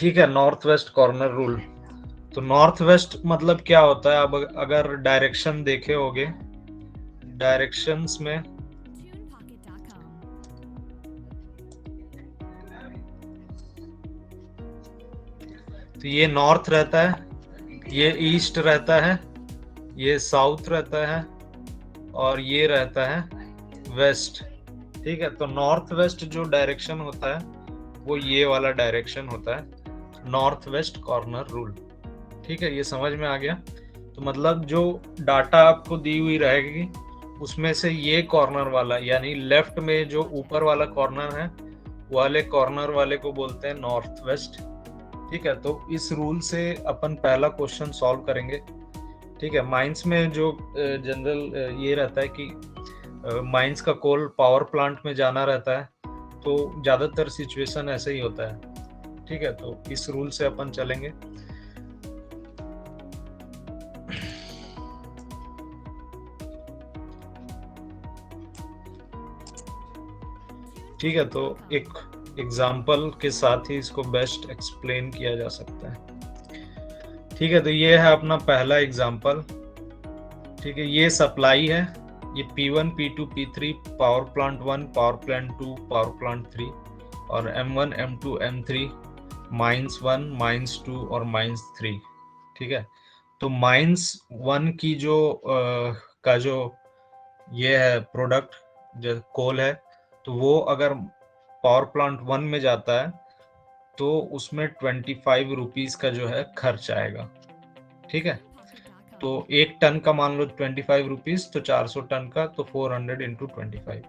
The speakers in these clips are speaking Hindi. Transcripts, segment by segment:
ठीक है, नॉर्थ वेस्ट कॉर्नर रूल। तो नॉर्थ वेस्ट मतलब क्या होता है? अब अगर डायरेक्शन देखे होगे, डायरेक्शंस में तो ये नॉर्थ रहता है, ये ईस्ट रहता है, ये साउथ रहता है, और ये रहता है वेस्ट। ठीक है, तो नॉर्थ वेस्ट जो डायरेक्शन होता है वो ये वाला डायरेक्शन होता है, नॉर्थ वेस्ट कॉर्नर रूल। ठीक है, ये समझ में आ गया? तो मतलब जो डाटा आपको दी हुई रहेगी उसमें से ये कॉर्नर वाला, यानी लेफ्ट में जो ऊपर वाला कॉर्नर है वाले कॉर्नर वाले को बोलते हैं नॉर्थ वेस्ट। ठीक है, तो इस रूल से अपन पहला क्वेश्चन सॉल्व करेंगे। ठीक है, माइंस में जो जनरल ये रहता है कि माइंस का कोल पावर प्लांट में जाना रहता है, तो ज्यादातर सिचुएशन ऐसे ही होता है। ठीक है, तो इस रूल से अपन चलेंगे। ठीक है, तो एक एग्जाम्पल के साथ ही इसको बेस्ट एक्सप्लेन किया जा सकता है। ठीक है, तो ये है अपना पहला एग्जाम्पल। ठीक है, ये सप्लाई है, ये P1, P2, P3 power plant 1, power plant 2, power plant 3, और M1, M2, M3 mines 1, mines 2 और माइंस 3। ठीक है, तो माइंस 1 की जो का जो ये है प्रोडक्ट जो कोल है, तो वो अगर पावर प्लांट 1 में जाता है तो उसमें 25 रुपीज का जो है खर्च आएगा। ठीक है, तो 1 टन का मान लो 25 रुपीज, तो 400 टन का तो 400 इंटू 25।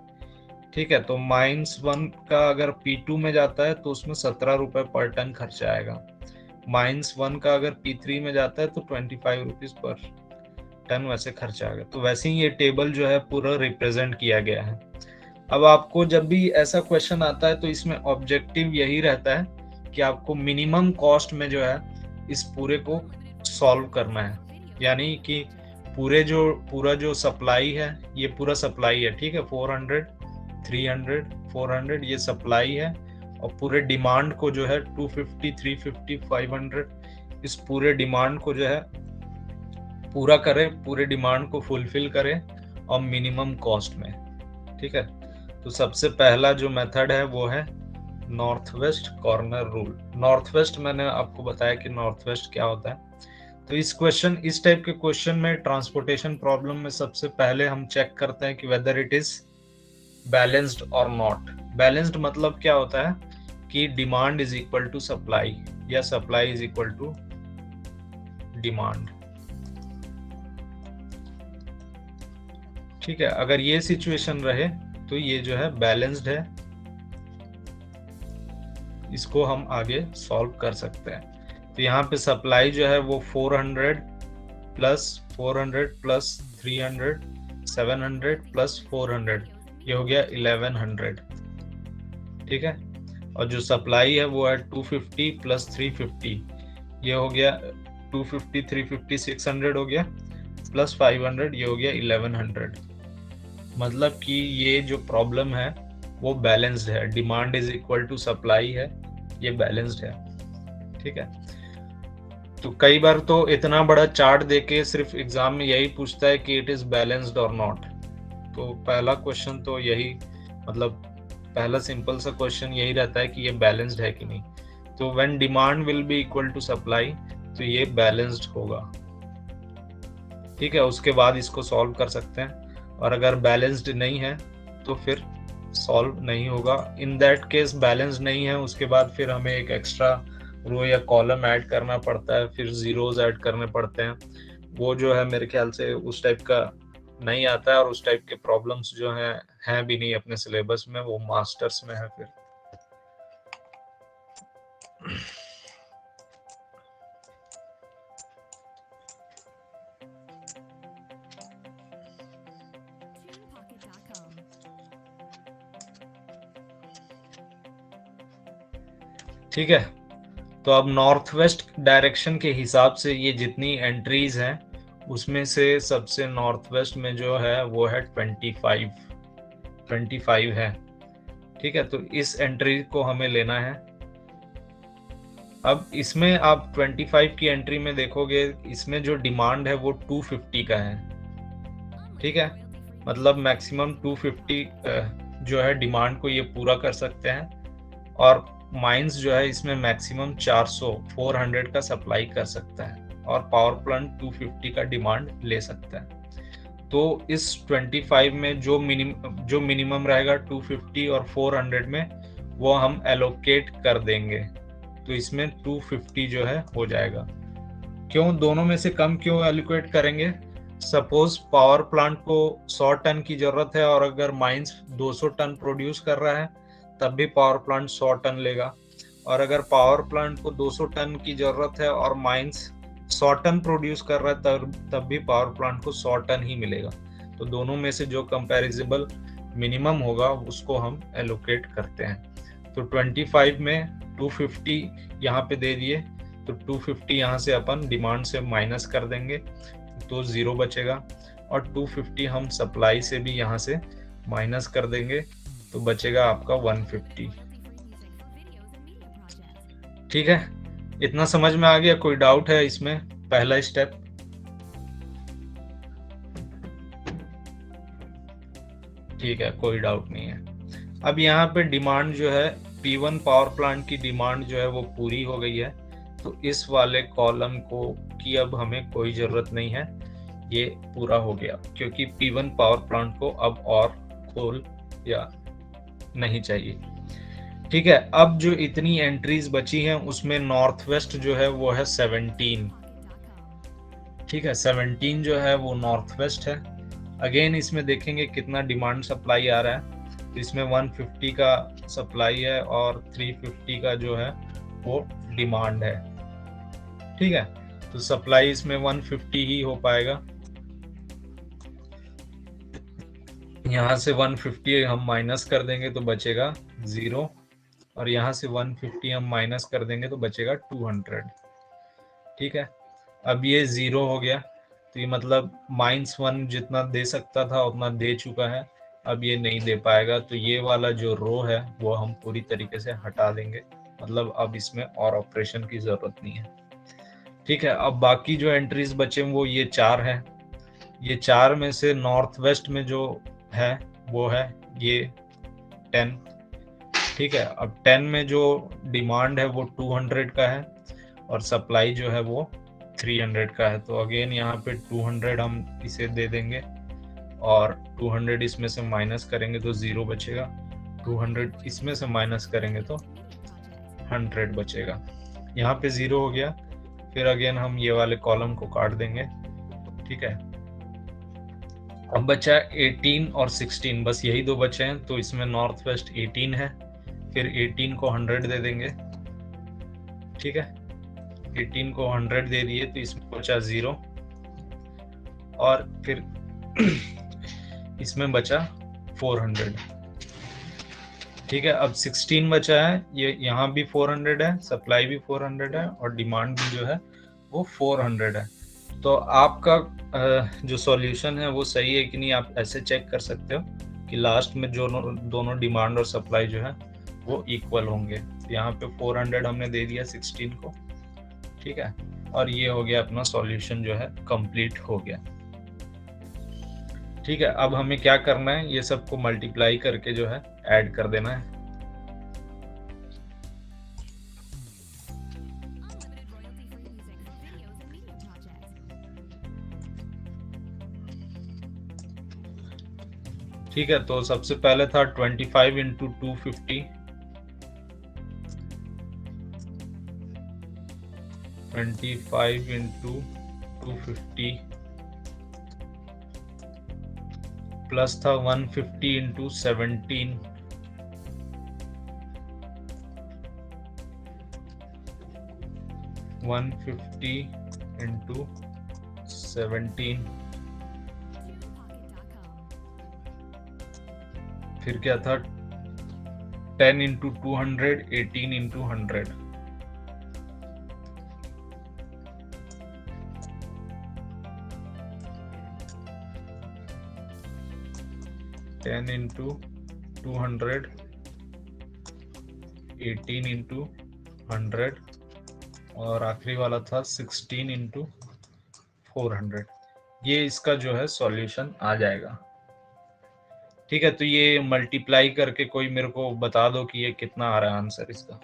ठीक है, तो माइंस 1 का अगर P2 में जाता है तो उसमें 17 रुपए पर टन खर्चा आएगा। माइंस 1 का अगर P3 में जाता है तो 25 रुपीज पर टन वैसे खर्चा आएगा। तो वैसे ही ये टेबल जो है पूरा रिप्रेजेंट किया गया है। अब आपको जब भी ऐसा क्वेश्चन आता है तो इसमें ऑब्जेक्टिव यही रहता है कि आपको मिनिमम कॉस्ट में जो है इस पूरे को सॉल्व करना है। यानी कि पूरा जो सप्लाई है, ये पूरा सप्लाई है। ठीक है, 400, 300, 400 ये सप्लाई है, और पूरे डिमांड को जो है 250, 350, 500 इस पूरे डिमांड को जो है पूरा करें, पूरे डिमांड को फुलफिल करें और मिनिमम कॉस्ट में। ठीक है, तो सबसे पहला जो मेथड है वो है north west corner rule. North west मैंने आपको बताया कि नॉर्थ वेस्ट क्या होता है। तो इस टाइप के क्वेश्चन में ट्रांसपोर्टेशन प्रॉब्लम में सबसे पहले हम चेक करते हैं कि वेदर इट इज बैलेंस्ड और नॉट। बैलेंस्ड मतलब क्या होता है कि demand is equal to supply या supply is equal to demand. ठीक है, अगर ये सिचुएशन रहे तो ये जो है बैलेंस्ड है, इसको हम आगे सॉल्व कर सकते हैं। तो यहाँ पे सप्लाई जो है वो 400 प्लस 400 प्लस 300 700 प्लस 400 ये हो गया 1100। ठीक है, और जो सप्लाई है वो है 250 प्लस 350 ये हो गया 250 350 600 हो गया, प्लस 500 ये हो गया 1100। मतलब कि ये जो प्रॉब्लम है वो बैलेंस्ड है, demand is equal to supply है, ये बैलेंस्ड है। ठीक है, तो कई बार तो इतना बड़ा चार्ट देके सिर्फ एग्जाम में यही पूछता है कि इट इज बैलेंस्ड और नॉट। तो पहला क्वेश्चन तो यही, मतलब पहला सिंपल सा क्वेश्चन यही रहता है कि ये बैलेंस्ड है कि नहीं। तो when demand will be equal to supply तो ये बैलेंस्ड होगा। ठीक है, उसके बाद इसको सॉल्व कर सकते हैं, और अगर बैलेंस्ड नहीं है तो फिर सॉल्व नहीं होगा। इन दैट केस बैलेंस नहीं है, उसके बाद फिर हमें एक एक्स्ट्रा रो या कॉलम ऐड करना पड़ता है, फिर जीरोस ऐड करने पड़ते हैं। वो जो है मेरे ख्याल से उस टाइप का नहीं आता है, और उस टाइप के प्रॉब्लम्स जो हैं भी नहीं अपने सिलेबस में, वो मास्टर्स में है फिर। ठीक है, तो अब नॉर्थ वेस्ट डायरेक्शन के हिसाब से ये जितनी एंट्रीज हैं उसमें से सबसे नॉर्थ वेस्ट में जो है वो है 25 है। ठीक है, तो इस एंट्री को हमें लेना है। अब इसमें आप 25 की एंट्री में देखोगे, इसमें जो डिमांड है वो 250 का है, ठीक है। मतलब मैक्सिमम 250 जो है डिमांड को ये पूरा कर सकते हैं, और माइंस जो है इसमें मैक्सिमम 400 का सप्लाई कर सकता है, और पावर प्लांट 250 का डिमांड ले सकता है। तो इस 25 में जो मिनिमम रहेगा 250 और 400 में, वो हम एलोकेट कर देंगे, तो इसमें 250 जो है हो जाएगा। क्यों दोनों में से कम क्यों एलोकेट करेंगे? सपोज पावर प्लांट को 100 टन की जरूरत है, और अगर माइंस 200 टन प्रोड्यूस कर रहा है, तब भी पावर प्लांट 100 टन लेगा। और अगर पावर प्लांट को 200 टन की जरूरत है और माइंस 100 टन प्रोड्यूस कर रहा है, तब भी पावर प्लांट को 100 टन ही मिलेगा। तो दोनों में से जो कंपैरिजेबल मिनिमम होगा उसको हम एलोकेट करते हैं। तो 25 में 250 यहाँ पे दे दिए, तो 250 यहाँ से अपन डिमांड से माइनस कर देंगे, तो 0 बचेगा। और 250 हम सप्लाई से भी यहाँ से माइनस कर देंगे, तो बचेगा आपका 150। ठीक है, इतना समझ में आ गया? कोई डाउट है इसमें? पहला स्टेप। ठीक है, कोई डाउट नहीं है। अब यहाँ पे डिमांड जो है P1 पावर प्लांट की डिमांड जो है वो पूरी हो गई है, तो इस वाले कॉलम को की अब हमें कोई जरूरत नहीं है, ये पूरा हो गया, क्योंकि P1 पावर प्लांट को अब और खोल या नहीं चाहिए। ठीक है, अब जो इतनी एंट्रीज बची हैं उसमें नॉर्थ वेस्ट जो है वो है 17। ठीक है, 17 जो है वो नॉर्थ वेस्ट है। अगेन इसमें देखेंगे कितना डिमांड सप्लाई आ रहा है, तो इसमें 150 का सप्लाई है और 350 का जो है वो डिमांड है। ठीक है, तो सप्लाई इसमें 150 ही हो पाएगा। यहाँ से 150 हम माइनस कर देंगे तो बचेगा 0, और यहाँ से 150 हम माइनस कर देंगे तो बचेगा 200। ठीक है, अब ये 0 हो गया, तो ये मतलब -1 जितना दे सकता था उतना दे चुका है, अब ये नहीं दे पाएगा, तो ये वाला जो रो है वो हम पूरी तरीके से हटा देंगे, मतलब अब इसमें और ऑपरेशन की जरूरत नहीं है। ठीक है, अब बाकी जो एंट्रीज बचे वो ये 4 है। ये 4 में से नॉर्थ वेस्ट में जो है वो है ये 10। ठीक है, अब 10 में जो डिमांड है वो 200 का है, और सप्लाई जो है वो 300 का है, तो अगेन यहाँ पे 200 हम इसे दे देंगे, और 200 इसमें से माइनस करेंगे तो 0 बचेगा, 200 इसमें से माइनस करेंगे तो 100 बचेगा। यहाँ पे 0 हो गया, फिर अगेन हम ये वाले कॉलम को काट देंगे। ठीक है, अब बचा 18 और 16, बस यही दो बचे हैं, तो इसमें नॉर्थ वेस्ट 18 है, फिर 18 को 100 दे देंगे। ठीक है, 18 को 100 दे दिए तो इसमें बचा 0, और फिर इसमें बचा 400। ठीक है, अब 16 बचा है, ये यहाँ भी 400 है, सप्लाई भी 400 है, और डिमांड भी जो है वो 400 है। तो आपका जो सॉल्यूशन है वो सही है कि नहीं, आप ऐसे चेक कर सकते हो कि लास्ट में जो दोनों डिमांड और सप्लाई जो है वो इक्वल होंगे। यहाँ पे 400 हमने दे दिया 16 को। ठीक है, और ये हो गया अपना सॉल्यूशन जो है कंप्लीट हो गया। ठीक है, अब हमें क्या करना है, ये सबको मल्टीप्लाई करके जो है ऐड कर देना है। ठीक है, तो सबसे पहले था 25 इंटू 250, 25 इंटू 250 प्लस था 150 इंटू 17, 150 इंटू 17, फिर क्या था 10 इंटू 200, 18 इंटू 100, 10 इंटू 200, 18 इंटू 100, और आखिरी वाला था 16 इंटू 400। ये इसका जो है सॉल्यूशन आ जाएगा। ठीक है, तो ये मल्टीप्लाई करके कोई मेरे को बता दो कि ये कितना आ रहा है आंसर इसका।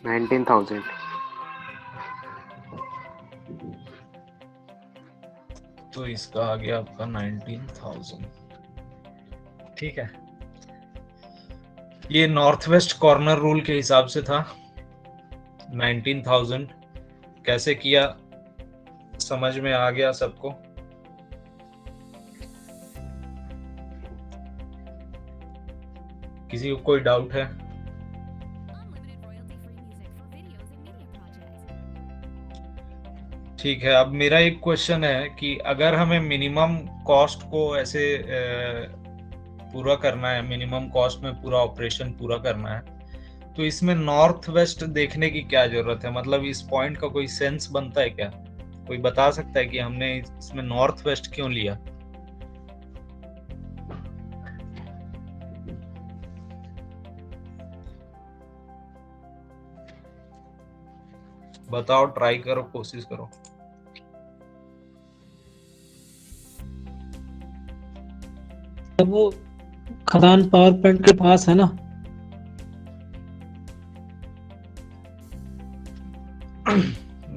19,000। तो इसका आ गया आपका 19,000। ठीक है, ये नॉर्थ वेस्ट कॉर्नर रूल के हिसाब से था। 19,000 कैसे किया समझ में आ गया सबको? किसी को कोई डाउट है? ठीक है, अब मेरा एक क्वेश्चन है कि अगर हमें मिनिमम कॉस्ट को ऐसे पूरा करना है, मिनिमम कॉस्ट में पूरा ऑपरेशन पूरा करना है, तो इसमें नॉर्थ वेस्ट देखने की क्या जरूरत है? मतलब इस पॉइंट का कोई सेंस बनता है क्या? कोई बता सकता है कि हमने इसमें नॉर्थ वेस्ट क्यों लिया? बताओ, ट्राई करो, कोशिश करो। वो खदान पावर प्लांट के पास है ना।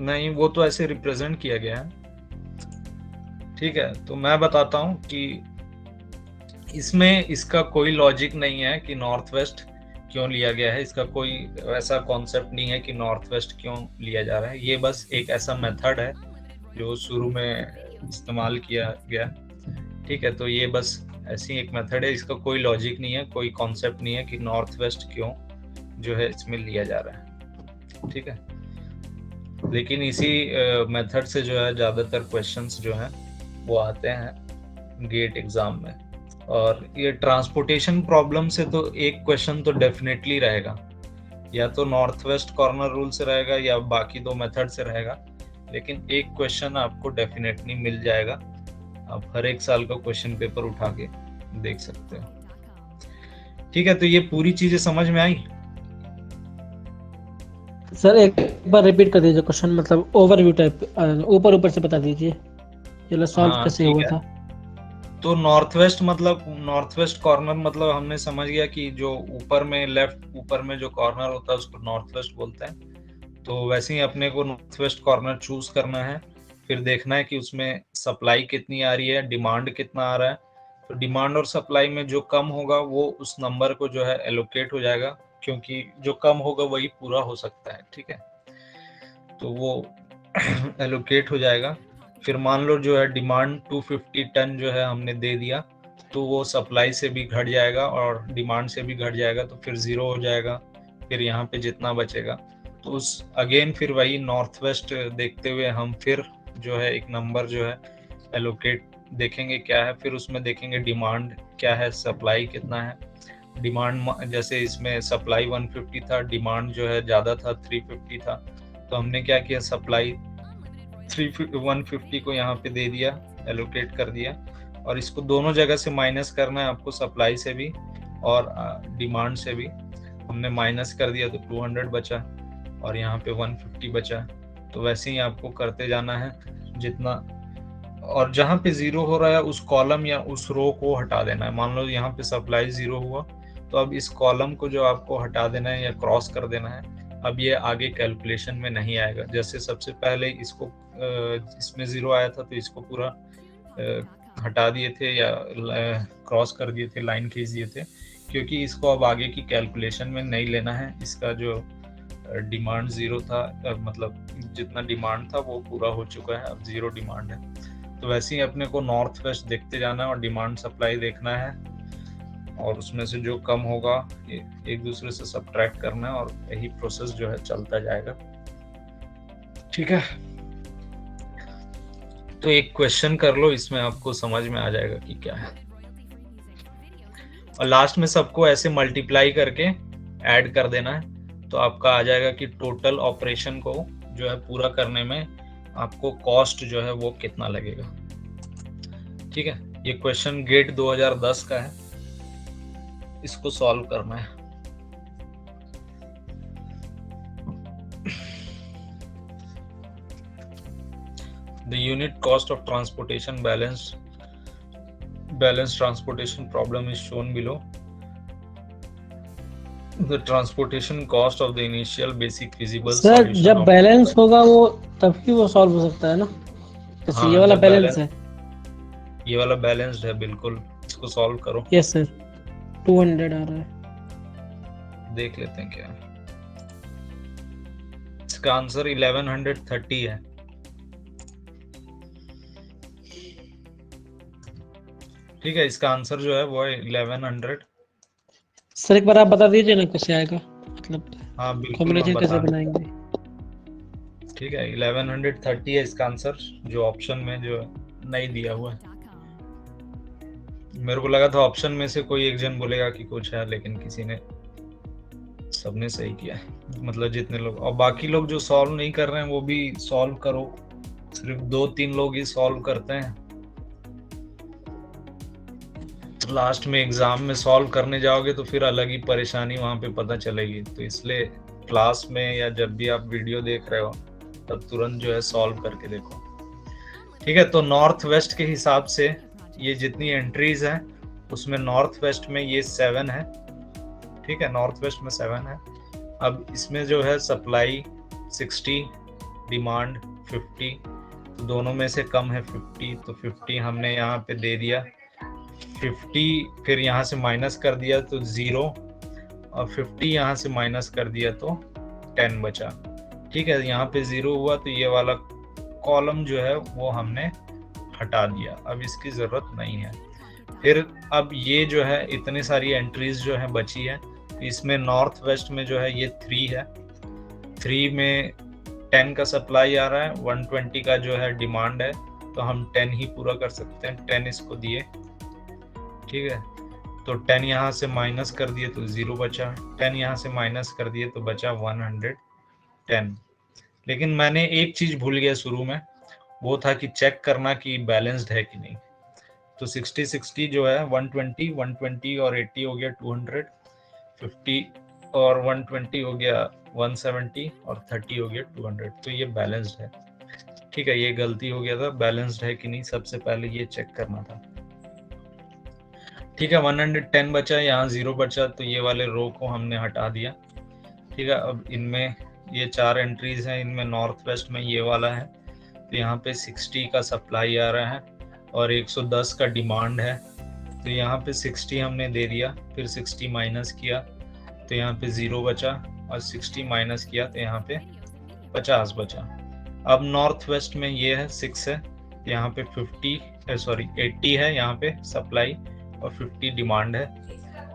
नहीं, वो तो ऐसे रिप्रेजेंट किया गया है। ठीक है, तो मैं बताता हूं कि इसमें इसका कोई लॉजिक नहीं है कि नॉर्थ वेस्ट क्यों लिया गया है। इसका कोई ऐसा कॉन्सेप्ट नहीं है कि नॉर्थ वेस्ट क्यों लिया जा रहा है। ये बस एक ऐसा मेथड है जो शुरू में इस्तेमाल किया गया। ठीक है, तो ये बस ऐसी एक मेथड है, इसका कोई लॉजिक नहीं है, कोई कॉन्सेप्ट नहीं है कि नॉर्थ वेस्ट क्यों जो है इसमें लिया जा रहा है। ठीक है, लेकिन इसी मेथड से जो है ज्यादातर क्वेश्चंस जो हैं वो आते हैं गेट एग्जाम में। और ये ट्रांसपोर्टेशन प्रॉब्लम से तो एक क्वेश्चन तो डेफिनेटली रहेगा, या तो नॉर्थ वेस्ट कॉर्नर रूल से रहेगा या बाकी दो मेथड से रहेगा, लेकिन एक क्वेश्चन आपको डेफिनेटली मिल जाएगा। आप हर एक साल का क्वेश्चन पेपर उठा के देख सकते हो। ठीक है, तो ये पूरी चीजें समझ में आई? सर एक बार रिपीट कर दीजिए क्वेश्चन, मतलब ओवरव्यू टाइप, ऊपर ऊपर से बता दीजिए चलो सॉल्व हाँ, कैसे ठीक हुआ है। था। तो नॉर्थ वेस्ट मतलब, नॉर्थ वेस्ट कॉर्नर मतलब हमने समझ गया कि जो ऊपर में लेफ्ट ऊपर में जो कॉर्नर होता है उसको नॉर्थ वेस्ट बोलते हैं। तो वैसे ही अपने को नॉर्थ वेस्ट कॉर्नर चूज करना है, फिर देखना है कि उसमें सप्लाई कितनी आ रही है, डिमांड कितना आ रहा है। तो डिमांड और सप्लाई में जो कम होगा वो उस नंबर को जो है एलोकेट हो जाएगा, क्योंकि जो कम होगा वही पूरा हो सकता है। ठीक है, तो वो एलोकेट हो जाएगा। फिर मान लो जो है डिमांड 250 टन जो है हमने दे दिया, तो वो सप्लाई से भी घट जाएगा और डिमांड से भी घट जाएगा, तो फिर जीरो हो जाएगा। फिर यहाँ पे जितना बचेगा, तो उस अगेन फिर वही नॉर्थ वेस्ट देखते हुए हम फिर जो है एक नंबर जो है एलोकेट देखेंगे क्या है, फिर उसमें देखेंगे डिमांड क्या है, सप्लाई कितना है। डिमांड जैसे इसमें सप्लाई 150 था, डिमांड जो है ज्यादा था, 350 था, तो हमने क्या किया, सप्लाई 150 को यहाँ पे दे दिया, एलोकेट कर दिया। और इसको दोनों जगह से माइनस करना है आपको, सप्लाई से भी और डिमांड से भी। हमने माइनस कर दिया तो 200 बचा और यहाँ पे 150 बचा। तो वैसे ही आपको करते जाना है जितना, और जहाँ पे जीरो हो रहा है उस कॉलम या उस रो को हटा देना है। मान लो यहाँ पे सप्लाई जीरो हुआ, तो अब इस कॉलम को जो आपको हटा देना है या क्रॉस कर देना है। अब ये आगे कैलकुलेशन में नहीं आएगा। जैसे सबसे पहले इसको इसमें जीरो आया था तो इसको पूरा हटा दिए थे या क्रॉस कर दिए थे, लाइन खींच दिए थे, क्योंकि इसको अब आगे की कैलकुलेशन में नहीं लेना है। इसका जो डिमांड जीरो था, मतलब जितना डिमांड था वो पूरा हो चुका है, अब जीरो डिमांड है। तो वैसे ही अपने को नॉर्थ वेस्ट देखते जाना है और डिमांड सप्लाई देखना है, और उसमें से जो कम होगा एक दूसरे से सब्ट्रैक्ट करना है, और यही प्रोसेस जो है चलता जाएगा। ठीक है, तो एक क्वेश्चन कर लो, इसमें आपको समझ में आ जाएगा कि क्या है। और लास्ट में सबको ऐसे मल्टीप्लाई करके ऐड कर देना है, तो आपका आ जाएगा कि टोटल ऑपरेशन को जो है पूरा करने में आपको कॉस्ट जो है वो कितना लगेगा। ठीक है, ये क्वेश्चन गेट 2010 का है, इसको सॉल्व करना है। The unit cost of transportation balance transportation problem is shown below. The transportation cost of the initial basic feasible sir solution जब of बैलेंस होगा वो तभी वो सॉल्व हो सकता है ना, जैसे हाँ, ये वाला जब बैलेंस है। ये वाला बैलेंस्ड है बिल्कुल, इसको सॉल्व करो। यस सर, 200 आ रहा है। देख लेते हैं क्या है। इसका आंसर 1130 है। ठीक है, इसका आंसर जो है वो है 1100। सर एक बार आप बता दीजिए ना कैसे आएगा, मतलब हाँ बिल्कुल, मैं कॉम्बिनेशन कैसे बता। बनाएंगे। ठीक है, 1130 है इसका आंसर, जो ऑप्शन में जो नहीं दिया हुआ है। मेरे को लगा था ऑप्शन में से कोई एक जन बोलेगा कि कुछ है, लेकिन किसी ने, सबने सही किया है, मतलब जितने लोग, और बाकी लोग जो सॉल्व नहीं कर रहे हैं वो भी सॉल्व करो। सिर्फ 2-3 लोग ही सॉल्व करते हैं, लास्ट में एग्जाम में सॉल्व करने जाओगे तो फिर अलग ही परेशानी वहां पे पता चलेगी। तो इसलिए क्लास में या जब भी आप वीडियो देख रहे हो तब तुरंत जो है सॉल्व करके देखो। ठीक है, तो नॉर्थ वेस्ट के हिसाब से ये जितनी एंट्रीज हैं उसमें नॉर्थ वेस्ट में ये 7 है। ठीक है, नॉर्थ वेस्ट में 7 है। अब इसमें जो है सप्लाई 60, डिमांड 50, तो दोनों में से कम है 50, तो 50 हमने यहाँ पे दे दिया। 50 फिर यहाँ से माइनस कर दिया तो 0, और 50 यहाँ से माइनस कर दिया तो 10 बचा। ठीक है, यहाँ पे 0 हुआ तो ये वाला कॉलम जो है वो हमने हटा दिया, अब इसकी जरूरत नहीं है। फिर अब ये जो है इतनी सारी एंट्रीज जो है बची है, इसमें नॉर्थ वेस्ट में जो है ये 3 है। 3 में 10 का सप्लाई आ रहा है, 120 का जो है डिमांड है, तो हम 10 ही पूरा कर सकते हैं, 10 इसको दिए। ठीक है, तो 10 यहाँ से माइनस कर दिए तो 0 बचा, 10 यहाँ से माइनस कर दिए तो बचा 110। लेकिन मैंने एक चीज भूल गया शुरू में, वो था कि चेक करना कि बैलेंस्ड है कि नहीं। तो 60-60 जो है 120 और 80 हो गया 200, 50 और 120 हो गया 170 और 30 हो गया 200, तो ये बैलेंस्ड है। ठीक है, ये गलती हो गया था, बैलेंस्ड है कि नहीं सबसे पहले ये चेक करना था। ठीक है, 110 बचा, यहाँ 0 बचा, तो ये वाले रो को हमने हटा दिया। ठीक है, अब इनमें ये 4 एंट्रीज हैं, इनमें नॉर्थ वेस्ट में ये वाला है, तो यहाँ पे 60 का सप्लाई आ रहा है और 110 का डिमांड है, तो यहाँ पे 60 हमने दे दिया, फिर 60 माइनस किया तो यहाँ पे 0 बचा, और 60 माइनस किया तो यहाँ पे 50 बचा। अब नॉर्थ वेस्ट में ये है 6 है, यहाँ पे 80 है यहाँ पे सप्लाई और 50 डिमांड है।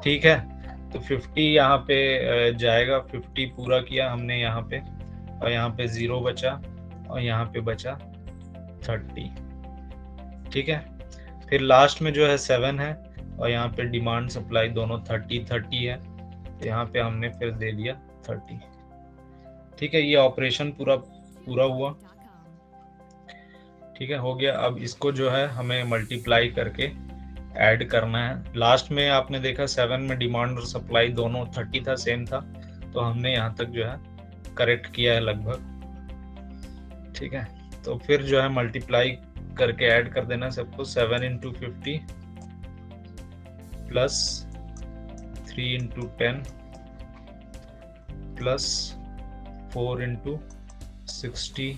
ठीक है, तो 50 यहाँ पे जाएगा, 50 पूरा किया हमने यहाँ पे, और यहाँ पे 0 बचा, और यहाँ पे बचा 30। ठीक है, फिर लास्ट में जो है 7 है, और यहाँ पे डिमांड सप्लाई दोनों 30 है, तो यहाँ पे हमने फिर दे दिया 30। ठीक है, ये ऑपरेशन पूरा हुआ। ठीक है, हो गया। अब इसको जो है हमें मल्टीप्लाई करके ऐड करना है। लास्ट में आपने देखा 7 में डिमांड और सप्लाई दोनों 30 था, सेम था, तो हमने यहाँ तक जो है करेक्ट किया है लगभग। ठीक है, तो फिर जो है मल्टीप्लाई करके ऐड कर देना सबको। 7 × 50 प्लस 3 × 10 प्लस 4 × 60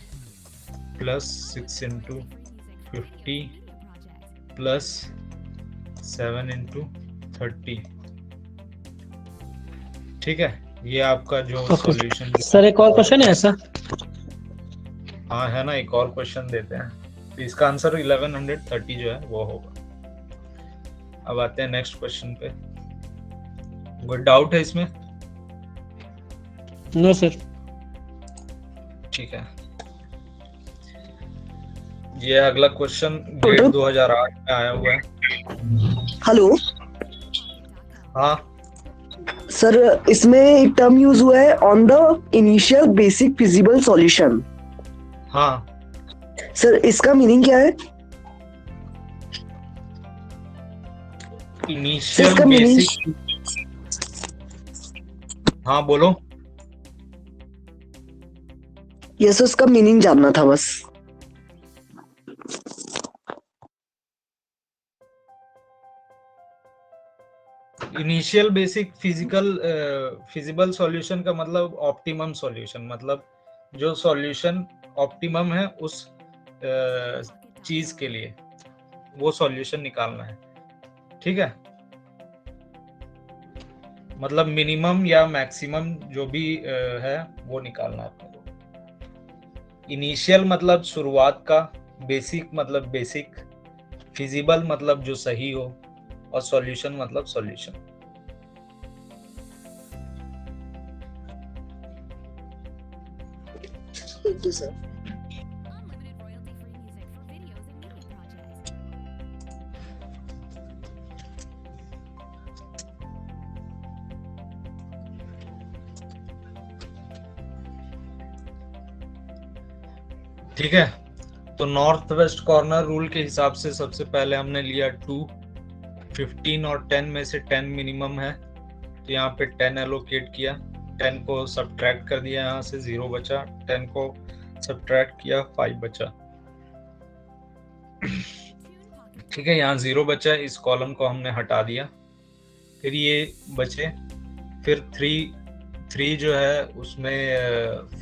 प्लस 6 × 50 प्लस 7 × 30। ठीक है, ये आपका जो सॉल्यूशन। सर एक और क्वेश्चन है ऐसा? हाँ है ना, एक और क्वेश्चन देते हैं। तो इसका आंसर 1130 जो है वो होगा। अब आते हैं नेक्स्ट क्वेश्चन पे। कोई डाउट है इसमें? No sir. ठीक है, ये अगला क्वेश्चन डेट 2008 में आया हुआ है। हेलो हाँ सर, इसमें एक टर्म यूज हुआ है on the initial basic feasible solution. हाँ, सर इसका मीनिंग क्या है? इनिशियल इसका बेसिक। हाँ बोलो। ये सर उसका मीनिंग जानना था बस। इनिशियल बेसिक फिजिबल सॉल्यूशन का मतलब ऑप्टिमम सॉल्यूशन, मतलब जो सॉल्यूशन ऑप्टिमम है उस चीज के लिए वो सॉल्यूशन निकालना है। ठीक है, मतलब मिनिमम या मैक्सिमम जो भी है वो निकालना है अपने को। इनिशियल मतलब शुरुआत का, बेसिक मतलब बेसिक, फिजिबल मतलब जो सही हो, और सॉल्यूशन मतलब सॉल्यूशन। सर ठीक है, तो नॉर्थ वेस्ट कॉर्नर रूल के हिसाब से सबसे पहले हमने लिया 2, 15 और 10 में से 10 मिनिमम है, तो यहाँ पे 10 एलोकेट किया, 10 को सब्ट्रैक्ट कर दिया, यहाँ से 0 बचा, 10 को सब्ट्रैक्ट किया, 5 बचा। ठीक है, यहाँ 0 बचा, इस कॉलम को हमने हटा दिया। फिर ये बचे, फिर 3 जो है उसमें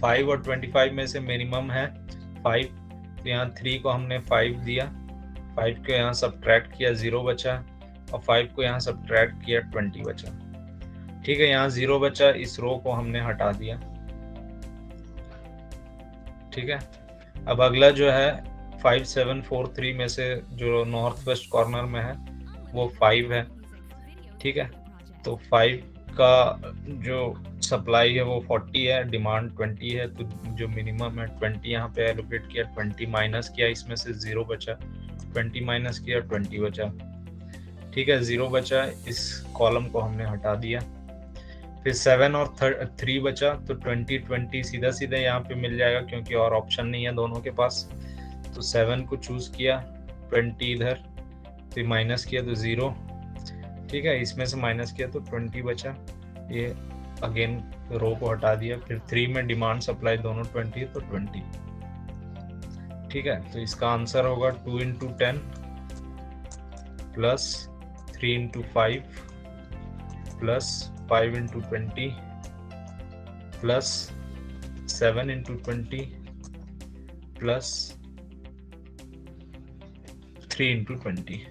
5 और 25 में से मिनिमम है 5, तो यहाँ 3 को हमने 5 दिया, 5 को यहाँ सब्ट्रैक्ट किया, 0 बचा, और 5 को यहाँ सब्ट्रैक्ट किया, 20 बचा। ठीक है, यहाँ 0 बचा, इस रो को हमने हटा दिया। ठीक है, अब अगला जो है 5, 7, 4, 3 में से जो नॉर्थ वेस्ट कॉर्नर में है वो 5 है। ठीक है, तो 5 का जो सप्लाई है वो 40 है, डिमांड 20 है, तो जो मिनिमम है 20 यहाँ पे एलोकेट किया, 20 माइनस किया, इसमें से 0 बचा, 20 माइनस किया, 20 बचा। ठीक है, 0 बचा, इस कॉलम को हमने हटा दिया। फिर 7 और 3 बचा, तो 20 20 सीधा सीधा यहाँ पे मिल जाएगा क्योंकि और ऑप्शन नहीं है दोनों के पास, तो 7 को चूज किया, 20 इधर, फिर माइनस किया तो 0। ठीक है, इसमें से माइनस किया तो 20 बचा, ये अगेन रो को हटा दिया। फिर 3 में डिमांड सप्लाई दोनों 20, तो 20। ठीक है, तो इसका आंसर होगा 2 into 10 plus 3 into 5 plus 5 into 20 plus 7 into 20 plus 3 into 20।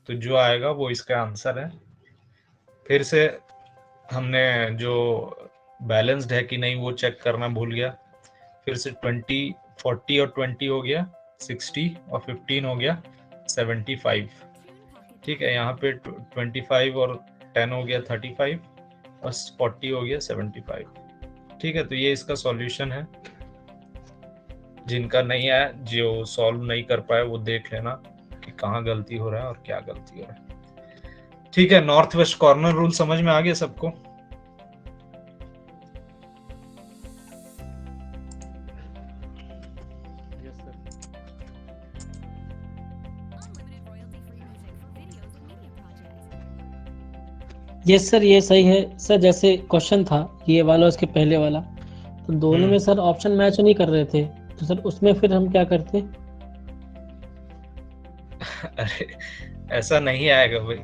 तो जो आएगा वो इसका आंसर है। फिर से हमने जो बैलेंस्ड है कि नहीं वो चेक करना भूल गया। फिर से 20, 40 और 20 हो गया 60, और 15 हो गया 75। ठीक है, यहाँ पे 25 और 10 हो गया 35, और 40 हो गया 75। ठीक है, तो ये इसका सॉल्यूशन है। जिनका नहीं आया, जो सॉल्व नहीं कर पाए, वो देख लेना कि कहाँ गलती हो रहा है और क्या गलती हो रहा है। ठीक है, नॉर्थ वेस्ट कॉर्नर रूल समझ में आ गया सबको? यस सर, ये सही है सर। जैसे क्वेश्चन था ये वाला उसके पहले वाला, तो दोनों में सर ऑप्शन मैच नहीं कर रहे थे, तो सर उसमें फिर हम क्या करते? अरे ऐसा नहीं आएगा भाई,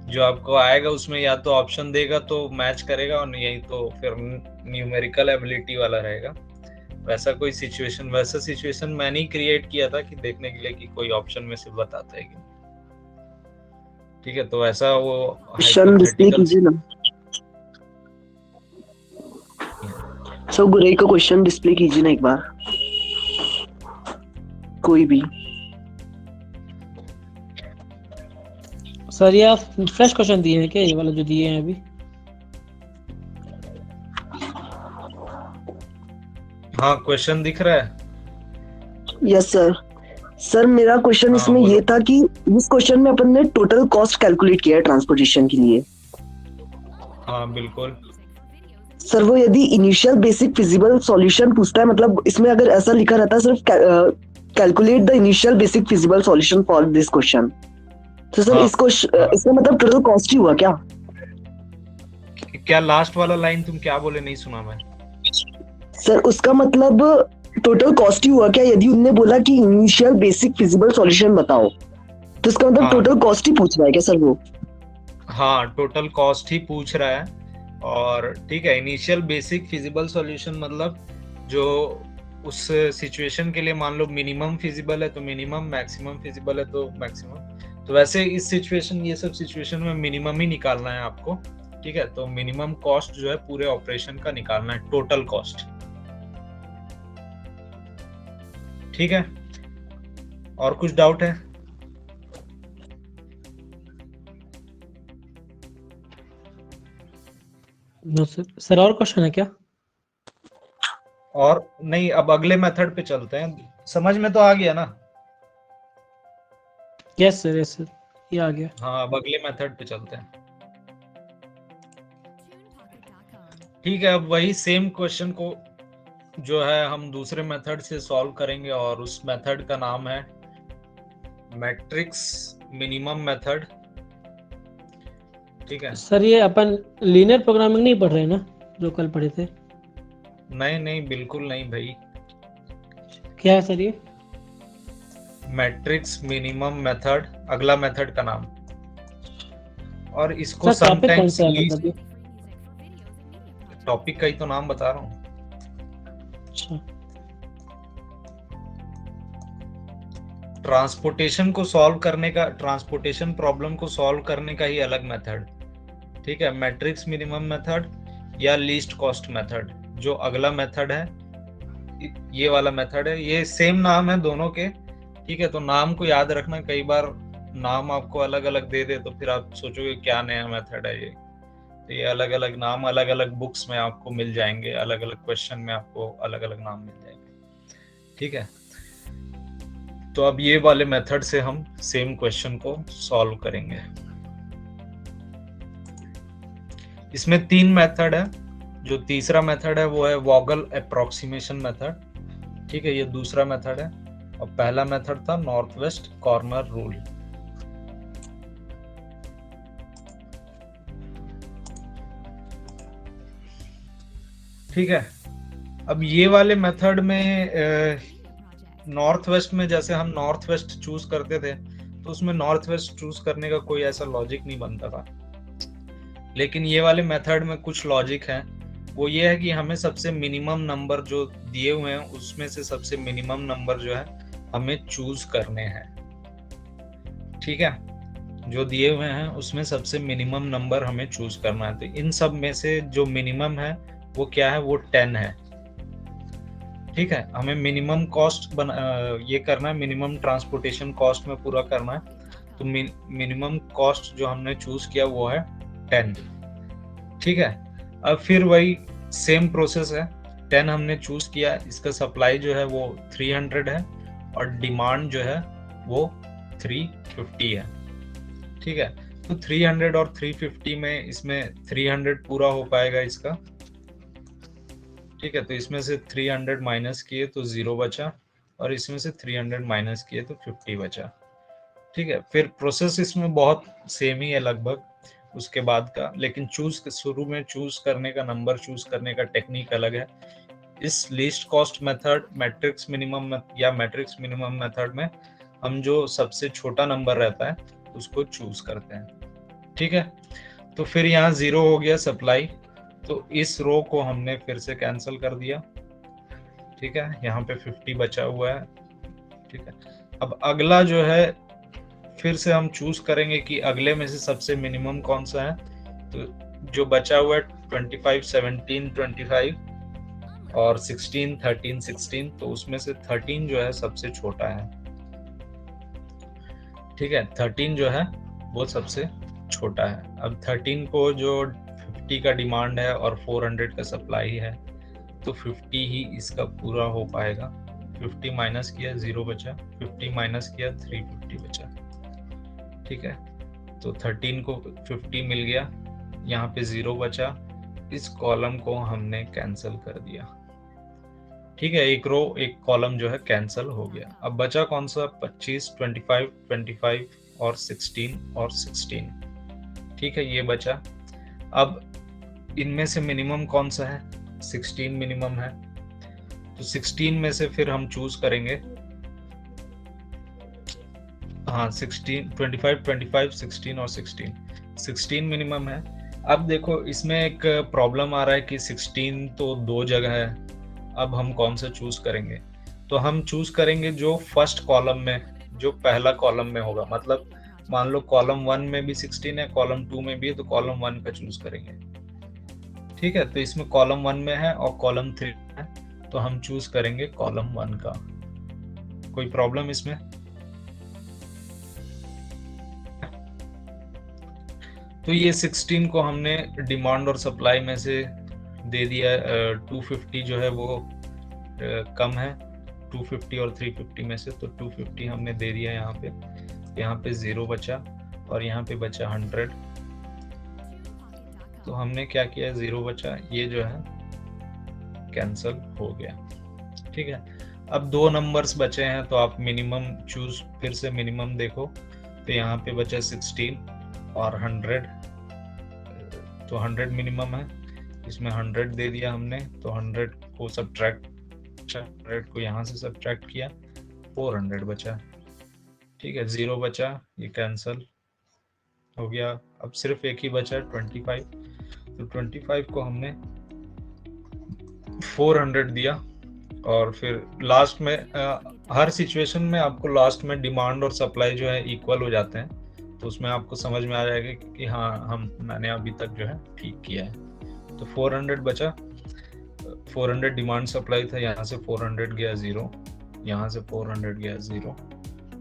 जो आपको आएगा उसमें या तो ऑप्शन देगा तो मैच करेगा, और यही तो फिर न्यूमेरिकल एबिलिटी वाला रहेगा। वैसा कोई सिचुएशन, वैसा सिचुएशन मैंने ही क्रिएट किया था कि देखने के लिए कि कोई ऑप्शन में से बताता है कि। ठीक है, तो ऐसा वो क्वेश्चन डिस्प्ले कीजिए ना सर, गुरई का क्वेश्चन डिस्प्ले कीजिए ना एक बार, कोई भी। सर ये आप फ्रेश क्वेश्चन दिए हैं क्या, ये वाला जो दिए हैं अभी? हाँ, क्वेश्चन दिख रहा है? Yes sir. सर मेरा क्वेश्चन इसमें ये था कि इस क्वेश्चन में अपन ने टोटल कॉस्ट कैलकुलेट किया है ट्रांसपोर्टेशन के लिए। हाँ बिल्कुल। सर वो यदि इनिशियल बेसिक फिजिबल सॉल्यूशन पूछता है, मतलब इसमें अगर ऐसा लिखा रहता है सिर्फ calculate the initial basic feasible solution for this question, तो सर इसको इसमें मतलब टोटल कॉस्ट ही हुआ क्या? क्या लास्ट वाला लाइन तुम क्या बोले, नहीं सुना मैं। सर उसका मतलब टोटल कॉस्ट ही हुआ क्या? यदि उनने बोला कि इनिशियल बेसिक फिजिबल सॉल्यूशन बताओ, तो इसका मतलब हाँ। टोटल कॉस्ट ही पूछ रहा है क्या सर वो? हाँ, टोटल कॉस्ट ही पूछ रहा है। और ठीक है, इनिशियल बेसिक फिजिबल सॉल्यूशन मतलब जो उस सिचुएशन के लिए मान लो मिनिमम फिजिबल है तो मिनिमम, मैक्सिमम फिजिबल है तो मैक्सिमम। तो वैसे इस सिचुएशन, ये सब सिचुएशन में मिनिमम ही निकालना है आपको। ठीक है, तो मिनिमम कॉस्ट जो है पूरे ऑपरेशन का निकालना है, टोटल कॉस्ट। ठीक है, और कुछ डाउट है? No sir. सर और क्वेश्चन है क्या? और नहीं, अब अगले मेथड पे चलते हैं। समझ में तो आ गया ना? यस सर, यस सर, ये आ गया। हाँ, अब अगले मेथड पे चलते हैं। ठीक है, अब वही सेम क्वेश्चन को जो है हम दूसरे मेथड से सॉल्व करेंगे, और उस मेथड का नाम है मैट्रिक्स मिनिमम मेथड। ठीक है। सर ये अपन लीनियर प्रोग्रामिंग नहीं पढ़ रहे हैं ना, जो कल पढ़े थे? नहीं नहीं, बिल्कुल नहीं भाई। क्या है सर ये? मैट्रिक्स मिनिमम मेथड अगला मेथड का नाम। और इसको सर टॉपिक कौन समटाइम्स सा है मतलब ये? टॉपिक का ही तो नाम बता रहा हूँ। अच्छा, ट्रांसपोर्टेशन को सॉल्व करने का, ट्रांसपोर्टेशन प्रॉब्लम को सॉल्व करने का ही अलग मेथड। ठीक है, मैट्रिक्स मिनिमम मेथड या लीस्ट कॉस्ट मेथड, जो अगला मेथड है, ये वाला मेथड है। ये सेम नाम है दोनों के। ठीक है, तो नाम को याद रखना। कई बार नाम आपको अलग अलग दे दे तो फिर आप सोचोगे क्या नया मेथड है ये। तो ये अलग अलग नाम अलग अलग बुक्स में आपको मिल जाएंगे, अलग अलग क्वेश्चन में आपको अलग अलग नाम मिल जाएंगे। ठीक है, तो अब ये वाले मेथड से हम सेम क्वेश्चन को सॉल्व करेंगे। इसमें 3 मेथड है। जो तीसरा मेथड है वो है वॉगल अप्रोक्सीमेशन मेथड। ठीक है, ये दूसरा मेथड है। और पहला मेथड था नॉर्थ वेस्ट कॉर्नर रूल। ठीक है, अब ये वाले मेथड में नॉर्थ वेस्ट में जैसे हम नॉर्थ वेस्ट चूज करते थे, तो उसमें नॉर्थ वेस्ट चूज करने का कोई ऐसा लॉजिक नहीं बनता था। लेकिन ये वाले मेथड में कुछ लॉजिक है। वो ये है कि हमें सबसे मिनिमम नंबर जो दिए हुए हैं उसमें से सबसे मिनिमम नंबर जो है हमें चूज करने हैं। ठीक है, जो दिए हुए हैं उसमें सबसे मिनिमम नंबर हमें चूज करना है। तो इन सब में से जो मिनिमम है वो क्या है? वो 10 है। ठीक है, हमें मिनिमम कॉस्ट ये करना है, मिनिमम ट्रांसपोर्टेशन कॉस्ट में पूरा करना है। तो मिनिमम कॉस्ट जो हमने चूज किया वो है 10। ठीक है, अब फिर वही सेम प्रोसेस है। 10 हमने चूज किया, इसका सप्लाई जो है वो 300 है और डिमांड जो है वो 350 है। ठीक है, तो 300 और 350 में इसमें 300 पूरा हो पाएगा इसका। ठीक है, तो इसमें से 300 माइनस किए तो 0 बचा, और इसमें से 300 माइनस किए तो 50 बचा। ठीक है, फिर प्रोसेस इसमें बहुत सेम ही है लगभग उसके बाद का, लेकिन शुरू में चूज करने का, नंबर चूज करने का टेक्निक अलग है। इस least cost method matrix minimum या मैट्रिक्स मिनिमम मेथड में हम जो सबसे छोटा नंबर रहता है उसको चूज करते हैं। ठीक है, तो फिर यहाँ 0 हो गया सप्लाई, तो इस रो को हमने फिर से कैंसिल कर दिया। ठीक है, यहाँ पे 50 बचा हुआ है। ठीक है, अब अगला जो है फिर से हम चूज करेंगे कि अगले में से सबसे मिनिमम कौन सा है। तो जो बचा हुआ है 25, 17, 25 और 16, 13, 16, तो उसमें से 13 जो है सबसे छोटा है। ठीक है, 13 जो है वो सबसे छोटा है। अब 13 को जो 50 का डिमांड है और 400 का सप्लाई है, तो 50 ही इसका पूरा हो पाएगा। 50 माइनस किया 0 बचा, 50 माइनस किया 350 बचा। ठीक है, तो 13 को 50 मिल गया, यहाँ पे 0 बचा, इस कॉलम को हमने कैंसिल कर दिया। ठीक है, एक रो एक कॉलम जो है कैंसिल हो गया। अब बचा कौन सा? 25, 25, 25 और 16 और 16। ठीक है, ये बचा। अब इनमें से मिनिमम कौन सा है? 16 मिनिमम है, तो 16 में से फिर हम चूज करेंगे, हाँ 16, 25, 25, 16 और 16 मिनिमम है। अब देखो इसमें एक प्रॉब्लम आ रहा है कि 16 तो दो जगह है, अब हम कौन सा चूज करेंगे? तो हम चूज करेंगे जो फर्स्ट कॉलम में, जो पहला कॉलम में होगा। मतलब मान लो कॉलम 1 में भी 16 है, कॉलम 2 में भी है, तो कॉलम 1 का चूज करेंगे। ठीक है, तो इसमें कॉलम 1 में है और कॉलम 3 है, तो हम चूज करेंगे कॉलम 1 का। कोई प्रॉब्लम इसमें? तो ये 16 को हमने डिमांड और सप्लाई में से दे दिया। 250 जो है वो कम है 250 और 350 में से, तो 250 हमने दे दिया यहाँ पे 0 बचा और यहाँ पे बचा 100। तो हमने क्या किया, 0 बचा, ये जो है कैंसल हो गया। ठीक है, अब दो नंबर्स बचे हैं, तो आप मिनिमम चूज, फिर से मिनिमम देखो, तो यहाँ पे बचा 16 और 100, तो 100 मिनिमम है, इसमें 100 दे दिया हमने, तो 100 को सब्ट्रैक्ट, 100 को यहाँ से सब्ट्रैक्ट किया, 400 बचा। ठीक है, 0 बचा, ये कैंसल हो गया। अब सिर्फ एक ही बचा 25, तो 25 को हमने 400 दिया और फिर लास्ट में हर सिचुएशन में आपको लास्ट में डिमांड और सप्लाई जो है इक्वल हो जाते हैं, तो उसमें आपको समझ में आ जाएगा कि हाँ मैंने अभी तक जो है ठीक किया है। तो 400 बचा, 400 डिमांड सप्लाई था, यहाँ से 400 गया 0, यहाँ से 400 गया 0,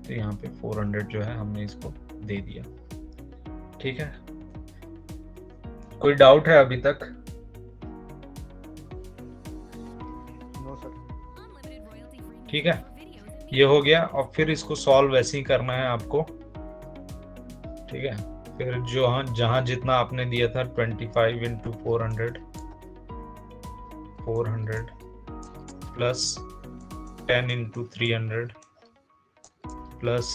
तो यहाँ पे 400 जो है हमने इसको दे दिया। ठीक है, कोई डाउट है अभी तक? No sir. ठीक है, ये हो गया। और फिर इसको सॉल्व वैसे ही करना है आपको। ठीक है, फिर जो जहां जितना आपने दिया था 25 into 400 plus 10 into 300 plus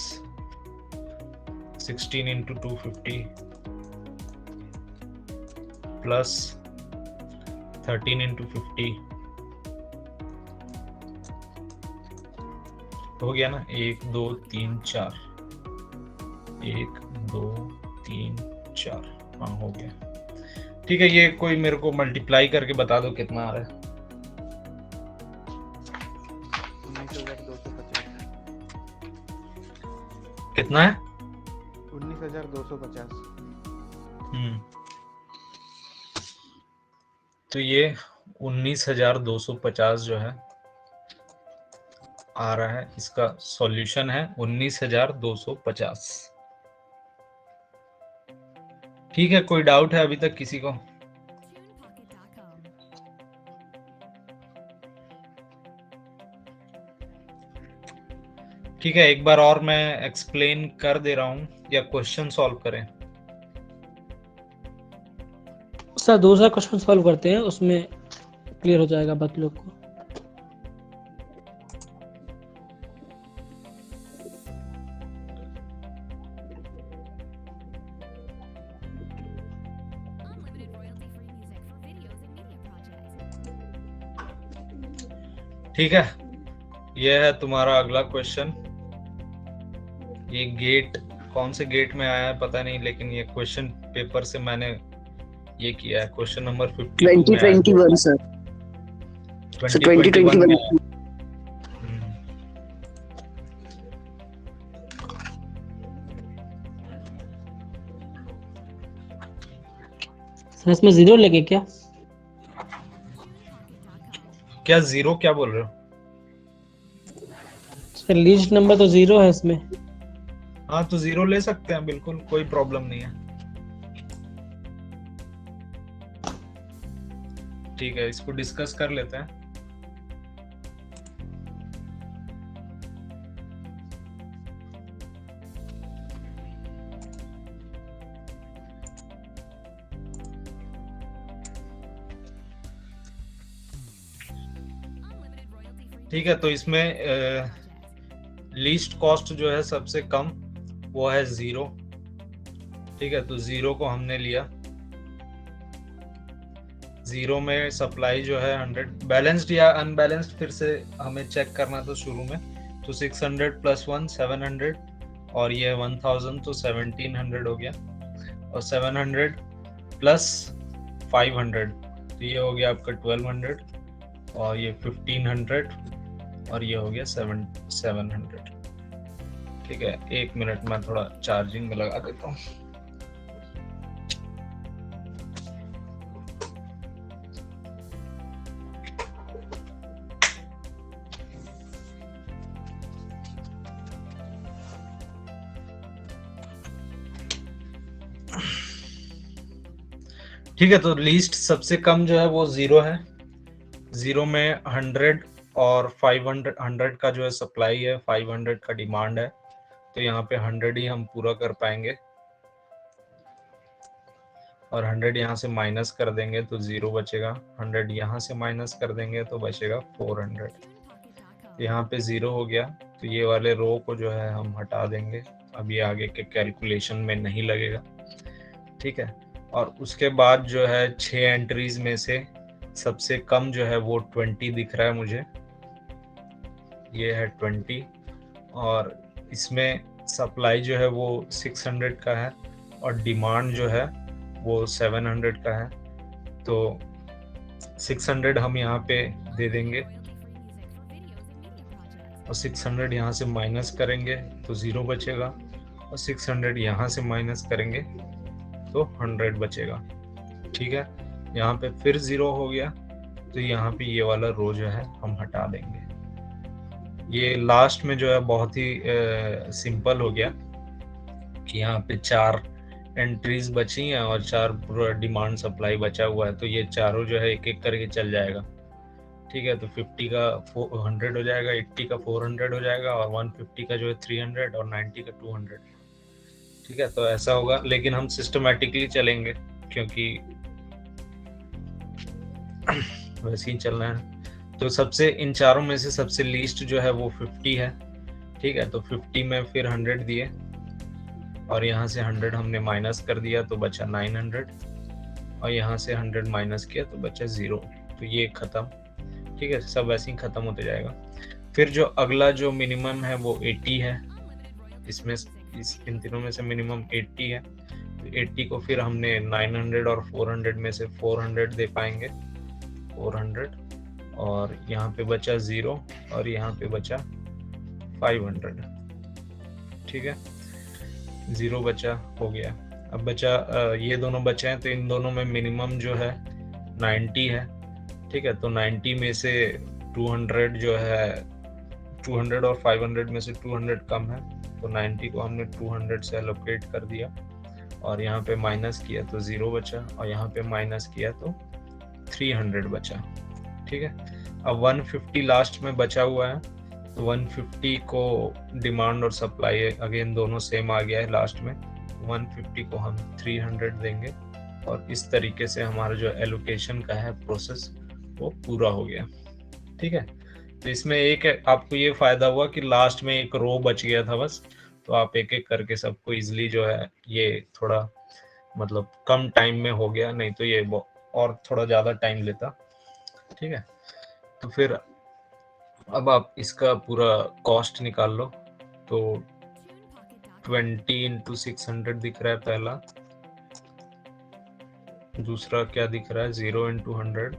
16 into 250 plus 13 into 50 हो गया ना, 1 2 3 4, 1 2 3 4, हाँ हो गया। ठीक है, ये कोई मेरे को मल्टीप्लाई करके बता दो कितना आ रहा है। 19,250। कितना है? 19,250। तो ये 19,250 जो है आ रहा है, इसका सॉल्यूशन है 19,250। ठीक है, कोई डाउट है अभी तक किसी को? ठीक है, एक बार और मैं एक्सप्लेन कर दे रहा हूं या क्वेश्चन सॉल्व करें? सर दूसरा क्वेश्चन सॉल्व करते हैं, उसमें क्लियर हो जाएगा बाकी लोग को। ठीक है, यह है तुम्हारा अगला क्वेश्चन। ये गेट कौन से गेट में आया है पता नहीं, लेकिन ये क्वेश्चन पेपर से मैंने ये किया है। क्वेश्चन नंबर 52 में आया है। 2021 सर। 2021 में आया है। सर इसमें 0 लेके क्या? क्या 0 क्या बोल रहे हो? सर लीस्ट नंबर तो 0 है इसमें। हाँ, तो 0 ले सकते हैं, बिल्कुल कोई प्रॉब्लम नहीं है। ठीक है, इसको डिस्कस कर लेते हैं। ठीक है, तो इसमें लीस्ट कॉस्ट जो है सबसे कम वो है 0। ठीक है, तो 0 को हमने लिया, जीरो में सप्लाई जो है 100, बैलेंस्ड या अनबैलेंस्ड फिर से हमें चेक करना था शुरू में। तो 600 प्लस 1 700 और ये 1000 तो 1700 हो गया, और 700 प्लस 500 तो ये हो गया आपका 1200, और ये 1500 और ये हो गया 700। ठीक है, 1 मिनट में थोड़ा चार्जिंग में लगा देता हूँ। ठीक है, तो लीस्ट सबसे कम जो है वो 0 है। 0 में 100 और 500, 100 का जो है सप्लाई है, 500 का डिमांड है, तो यहाँ पे 100 ही हम पूरा कर पाएंगे, और 100 यहाँ से माइनस कर देंगे तो 0 बचेगा। 100 यहाँ से माइनस कर देंगे तो बचेगा 400। यहाँ पे 0 हो गया, तो ये वाले रो को जो है हम हटा देंगे, अब ये आगे के कैलकुलेशन में नहीं लगेगा। ठीक है, और उसके बाद जो है 6 एंट्रीज में से सबसे कम जो है वो 20 दिख रहा है मुझे, ये है 20, और इसमें सप्लाई जो है वो 600 का है और डिमांड जो है वो 700 का है। तो 600 हम यहाँ पे दे देंगे और 600 यहाँ से माइनस करेंगे तो 0 बचेगा, और 600 यहाँ से माइनस करेंगे तो 100 बचेगा। ठीक है, यहाँ पे फिर 0 हो गया, तो यहाँ पे ये वाला रो जो है हम हटा देंगे। ये लास्ट में जो है बहुत ही सिंपल हो गया कि यहाँ पे 4 एंट्रीज बची हैं और 4 पूरा डिमांड सप्लाई बचा हुआ है, तो ये चारों जो है एक एक करके चल जाएगा। ठीक है, तो 50 का 100 हो जाएगा, 80 का 400 हो जाएगा, और 150 का जो है 300 और 90 का 200। ठीक है, तो ऐसा होगा, लेकिन हम सिस्टमैटिकली चलेंगे क्योंकि वैसे ही चलना है। तो सबसे इन चारों में से सबसे लीस्ट जो है वो 50 है। ठीक है, तो 50 में फिर 100 दिए और यहाँ से 100 हमने माइनस कर दिया तो बचा 900, और यहाँ से 100 माइनस किया तो बचा 0। तो ये खत्म। ठीक है, सब ऐसे ही खत्म होते जाएगा। फिर जो अगला जो मिनिमम है वो 80 है, इसमें इन तीनों में से मिनिमम 80 है। तो 80 को फिर हमने 900 और 400 में से 400 दे पाएंगे, 400, और यहाँ पे बचा 0 और यहाँ पे बचा 500। ठीक है, 0 बचा हो गया। अब बचा ये दोनों बचे हैं, तो इन दोनों में मिनिमम जो है 90 है। ठीक है, तो 90 में से 200 जो है 200 और 500 में से 200 कम है, तो 90 को हमने 200 से एलोकेट कर दिया और यहाँ पे माइनस किया तो 0 बचा, और यहाँ पे माइनस किया तो 300 बचा। ठीक है, अब 150 लास्ट में बचा हुआ है, तो 150 को डिमांड और सप्लाई अगेन दोनों सेम आ गया है लास्ट में, 150 को हम 300 देंगे, और इस तरीके से हमारा जो एलोकेशन का है प्रोसेस वो पूरा हो गया। ठीक है, तो इसमें एक आपको ये फायदा हुआ कि लास्ट में एक रो बच गया था बस, तो आप एक एक करके सबको इजीली जो है ये थोड़ा मतलब कम टाइम में हो गया, नहीं तो ये और थोड़ा ज्यादा टाइम लेता। ठीक है, तो फिर अब आप इसका पूरा कॉस्ट निकाल लो। तो 20 × 600 दिख रहा है पहला, दूसरा क्या दिख रहा है 0 × 100,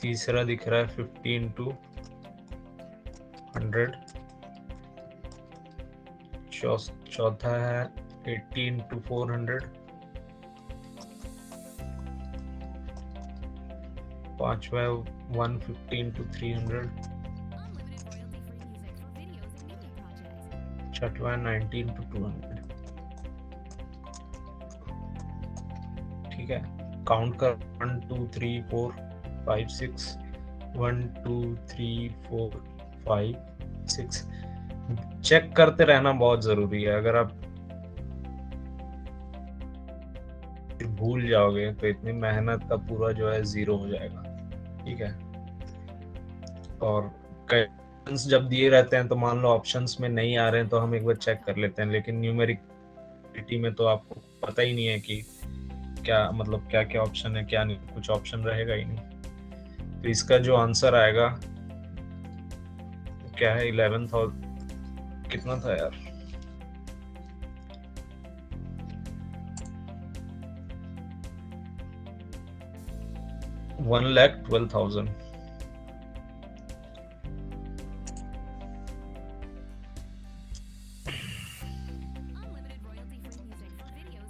तीसरा दिख रहा है 50 × 100, चौथा है 80 × 400, पांचवा है 150 × 300, छठवा है 90 × 200। ठीक है, काउंट कर 1 2 3 4 5 6, 1 2 3 4 5 6। चेक करते रहना बहुत जरूरी है, अगर आप भूल जाओगे तो इतनी मेहनत का पूरा जो है 0 हो जाएगा। ठीक है, और ऑप्शंस जब दिए रहते हैं तो मान लो ऑप्शंस में नहीं आ रहे हैं तो हम एक बार चेक कर लेते हैं, लेकिन न्यूमेरिकलिटी में तो आपको पता ही नहीं है कि क्या मतलब क्या क्या ऑप्शन है क्या नहीं, कुछ ऑप्शन रहेगा ही नहीं। तो इसका जो आंसर आएगा क्या है 11,000 कितना था यार, $1,12,000।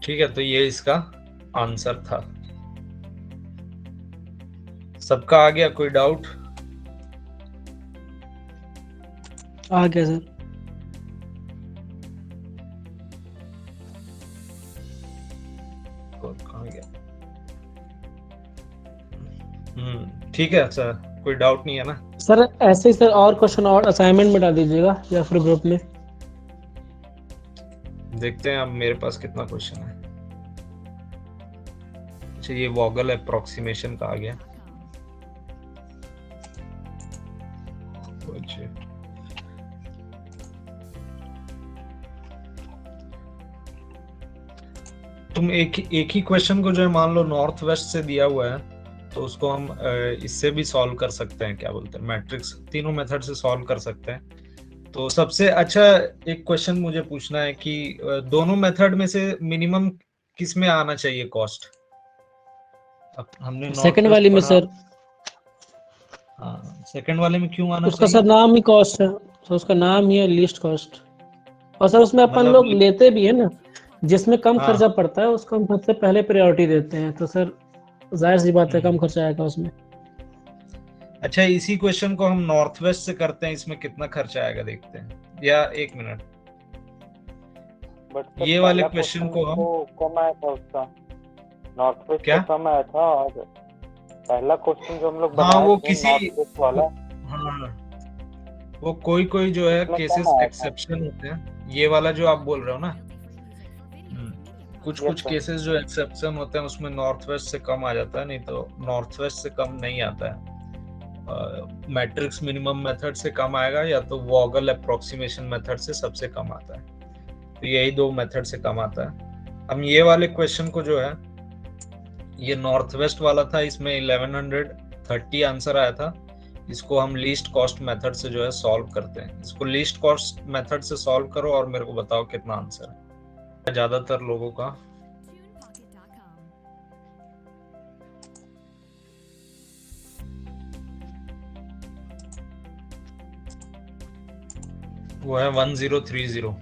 ठीक है, तो ये इसका आंसर था। सबका आ गया, कोई डाउट? आ गया सर। कहाँ गया? ठीक है सर, कोई डाउट नहीं है ना? सर ऐसे ही सर और क्वेश्चन और असाइनमेंट में डाल दीजिएगा या फिर ग्रुप में। देखते हैं अब मेरे पास कितना क्वेश्चन है। अच्छा, ये वॉगल अप्रोक्सीमेशन का आ गया। तुम एक ही क्वेश्चन को जो है मान लो नॉर्थ वेस्ट से दिया हुआ है, तो उसको हम इससे भी सॉल्व कर सकते हैं, क्या बोलते हैं, मैट्रिक्स, तीनों मेथड से सॉल्व कर सकते हैं। तो सबसे अच्छा एक क्वेश्चन मुझे पूछना है कि दोनों मेथड में से मिनिमम किस में आना चाहिए कॉस्ट? हमने सेकंड वाली में सर। हाँ, सेकंड वाले में क्यों आना उसका चाहिए? सर नाम ही कॉस्ट है, तो उसका नाम ही है लीस्ट कॉस्ट। और सर उसमें अपन मतलब लोग लेते भी है ना, जिसमें कम हाँ। खर्चा पड़ता है उसको हम सबसे पहले प्रायोरिटी देते हैं, तो सर जाहिर सी बात है कम खर्चा आएगा उसमें। अच्छा, इसी क्वेश्चन को हम नॉर्थ वेस्ट से करते हैं, इसमें कितना खर्चा आएगा देखते हैं। या एक मिनट, ये वाले क्वेश्चन को हम कम आया था उसका, नॉर्थ वेस्ट क्या? कम आया था। और पहला क्वेश्चन जो हम लोग हाँ, बनाए वो थे किसी नॉर्थ वेस्ट वाला, हाँ, वो कोई जो है उसमें केसेस कम आया था। एक्सेप्शन होते हैं। ये वाला जो आप बोल रहे हो ना, कुछ Yes, sir. केसेस जो एक्सेप्शन होते हैं उसमें नॉर्थ वेस्ट से कम आ जाता है, नहीं तो नॉर्थ वेस्ट से कम नहीं आता है। मैट्रिक्स मिनिमम मेथड से कम आएगा या तो वॉगल अप्रोक्सीमेशन मेथड से सबसे कम आता है। तो यही दो मेथड से कम आता है। हम ये वाले क्वेश्चन को जो है, ये नॉर्थ वेस्ट वाला था, इसमें 1130 आंसर आया था। इसको हम लीस्ट कॉस्ट मेथड से जो है सॉल्व करते हैं। इसको लीस्ट कॉस्ट मेथड से सॉल्व करो और मेरे को बताओ कितना आंसर है ज्यादातर लोगों का। वो है 1030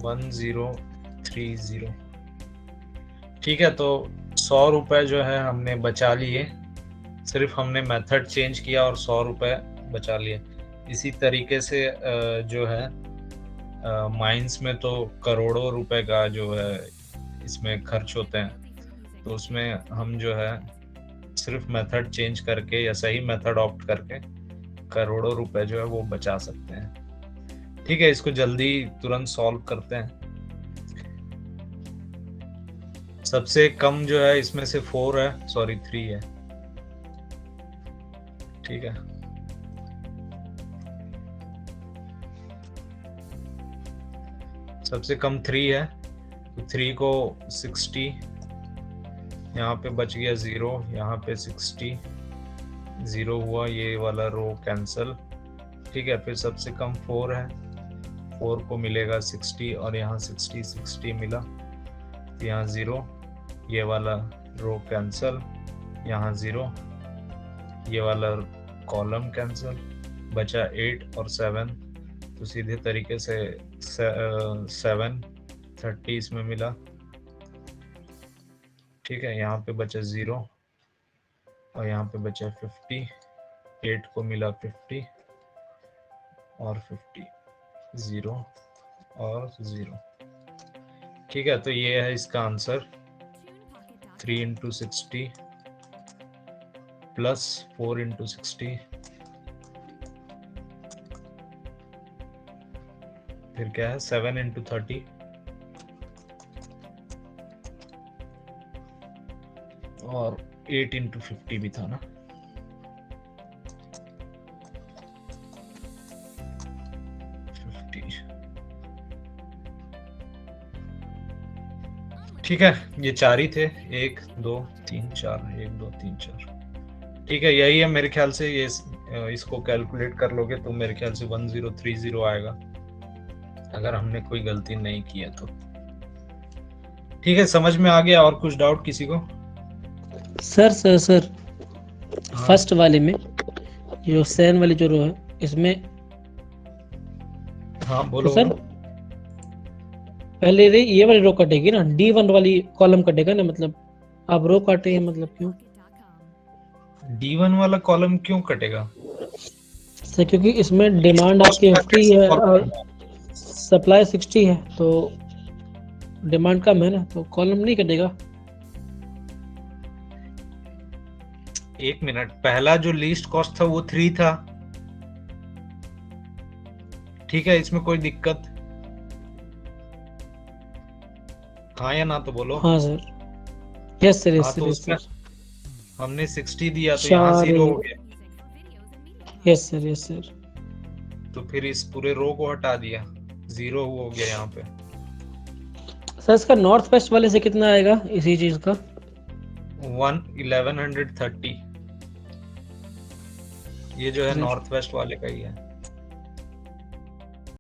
1030। ठीक है, तो 100 रुपए जो है हमने बचा लिए, सिर्फ हमने मेथड चेंज किया और 100 रुपए बचा लिए। इसी तरीके से जो है माइंस में तो करोड़ों रुपए का जो है इसमें खर्च होते हैं। तो उसमें हम जो है सिर्फ मेथड चेंज करके या सही मेथड ऑप्ट करके करोड़ों रुपए जो है वो बचा सकते हैं। ठीक है, इसको जल्दी तुरंत सॉल्व करते हैं। सबसे कम जो है इसमें से 4 है, सॉरी 3 है। ठीक है, सबसे कम 3 है, तो 3 को 60, यहाँ पे बच गया 0, यहाँ पे 60, 0 हुआ, ये वाला रो कैंसल। ठीक है, फिर सबसे कम 4 है, 4 को मिलेगा 60 और यहाँ 60 60 मिला, तो यहाँ 0, ये वाला रो कैंसल, यहाँ 0, ये वाला कॉलम कैंसल, बचा 8 और 7, तो सीधे तरीके से 730 इसमें मिला। ठीक है, यहाँ पे बचा 0 और यहाँ पे बचा 50, 8 को मिला 50 और 50, 0 और 0। ठीक है, तो ये है इसका आंसर 3 into 60 प्लस 4 into 60, फिर क्या है 7 into 30 और 8 into 50 भी था ना। ठीक है, ये 4 ही थे, 1 2 3 4, 1 2 3 4। ठीक है, यही है मेरे ख्याल से। ये इसको कैलकुलेट कर लोगे तो मेरे ख्याल से 1030 आएगा, अगर हमने कोई गलती नहीं की है तो। ठीक है, समझ में आ गया? और कुछ डाउट किसी को? सर हाँ। फर्स्ट वाले में जो सेन वाली जो रो है इसमें हाँ तो बोलो सर बोलो। पहले ये वाली रो कटेगी ना, D1 वाली कॉलम कटेगा ना, मतलब आप रो काटे हैं, मतलब क्यों D1 वाला कॉलम क्यों कटेगा? सर? क्योंकि इसमें डिमांड आपकी 50 है और सप्लाई 60 है, तो डिमांड कम है ना, तो कॉलम नहीं कटेगा। एक मिनट, पहला जो लीस्ट कॉस्ट था वो 3 था। ठीक है, इसमें कोई दिक्कत? हाँ या ना तो बोलो। हाँ सर, यस सर, हाँ, यस तो सर, यस उसमें सर, हमने 60 दिया तो यहाँ 4 0 हो गया, यस सर, यस सर। तो फिर इस पूरे रो को हटा दिया, 0 हो गया यहाँ पे। सर इसका नॉर्थ वेस्ट वाले से कितना आएगा इसी चीज का? 1130। ये जो है सर। नॉर्थ वेस्ट वाले का ही है।